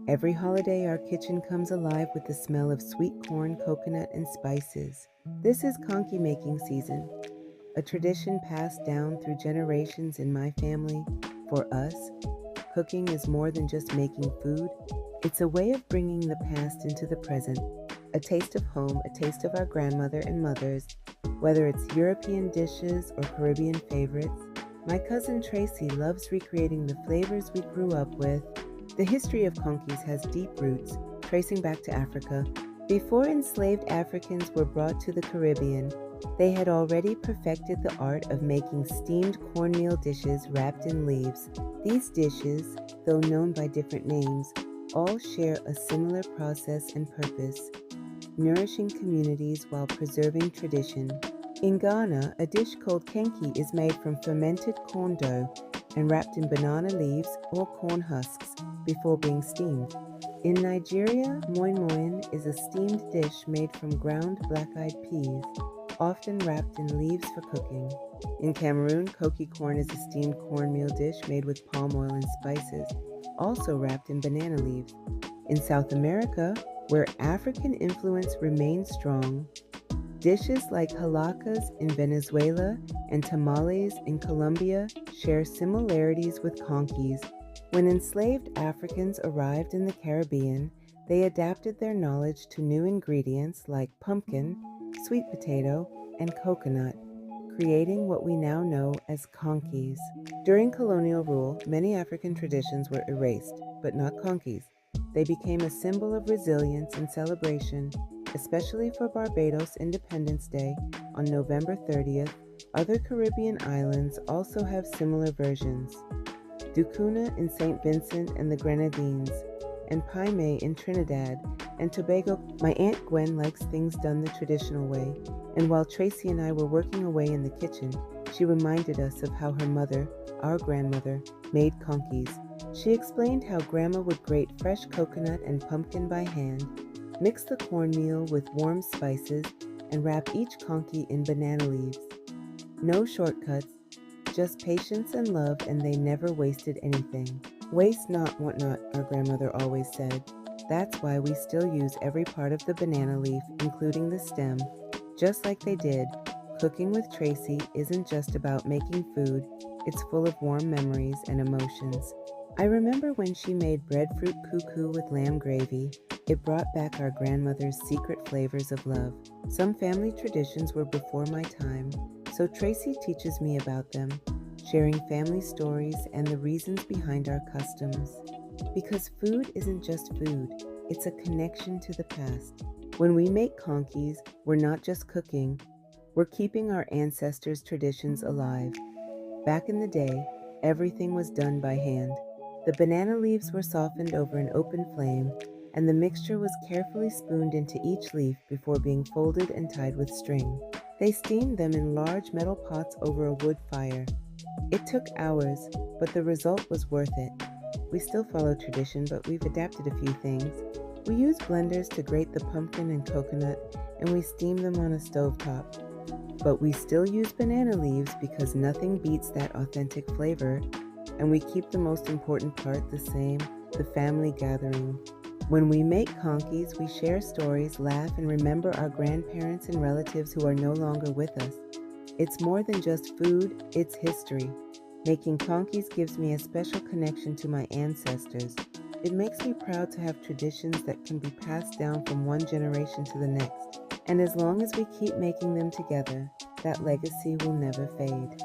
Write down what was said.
Every holiday, our kitchen comes alive with the smell of sweet corn, coconut, and spices. This is conky making season, a tradition passed down through generations in my family. For us, cooking is more than just making food, it's a way of bringing the past into the present, a taste of home, a taste of our grandmother and mothers, whether it's European dishes or Caribbean favorites. My cousin Tracy loves recreating the flavors we grew up with. The history of conkies has deep roots, tracing back to Africa. Before enslaved Africans were brought to the Caribbean, they had already perfected the art of making steamed cornmeal dishes wrapped in leaves. These dishes, though known by different names, all share a similar process and purpose, nourishing communities while preserving tradition. In Ghana, a dish called kenke is made from fermented corn dough and wrapped in banana leaves or corn husks before being steamed. In Nigeria, moi moi is a steamed dish made from ground black-eyed peas, often wrapped in leaves for cooking. In Cameroon, koki corn is a steamed cornmeal dish made with palm oil and spices, also wrapped in banana leaves. In South America, where African influence remains strong, dishes like halakas in Venezuela and tamales in Colombia share similarities with conkies. When enslaved Africans arrived in the Caribbean, they adapted their knowledge to new ingredients like pumpkin, sweet potato, and coconut, creating what we now know as conkies. During colonial rule, many African traditions were erased, but not conkies. They became a symbol of resilience and celebration, especially for Barbados Independence Day on November 30th. Other Caribbean islands also have similar versions. Ducuna in St. Vincent and the Grenadines, and Paime in Trinidad and Tobago. My Aunt Gwen likes things done the traditional way, and while Tracy and I were working away in the kitchen, she reminded us of how her mother, our grandmother, made conkies. She explained how Grandma would grate fresh coconut and pumpkin by hand, mix the cornmeal with warm spices, and wrap each conky in banana leaves. No shortcuts, just patience and love, and they never wasted anything. Waste not, want not, our grandmother always said. That's why we still use every part of the banana leaf, including the stem. Just like they did, cooking with Tracy isn't just about making food, it's full of warm memories and emotions. I remember when she made breadfruit cuckoo with lamb gravy. It brought back our grandmother's secret flavors of love. Some family traditions were before my time, so Tracy teaches me about them, sharing family stories and the reasons behind our customs. Because food isn't just food, it's a connection to the past. When we make conkies, we're not just cooking, we're keeping our ancestors' traditions alive. Back in the day, everything was done by hand. The banana leaves were softened over an open flame, and the mixture was carefully spooned into each leaf before being folded and tied with string. They steamed them in large metal pots over a wood fire. It took hours, but the result was worth it. We still follow tradition, but we've adapted a few things. We use blenders to grate the pumpkin and coconut, and we steam them on a stovetop. But we still use banana leaves because nothing beats that authentic flavor, and we keep the most important part the same, the family gathering. When we make conkies, we share stories, laugh, and remember our grandparents and relatives who are no longer with us. It's more than just food, it's history. Making conkies gives me a special connection to my ancestors. It makes me proud to have traditions that can be passed down from one generation to the next. And as long as we keep making them together, that legacy will never fade.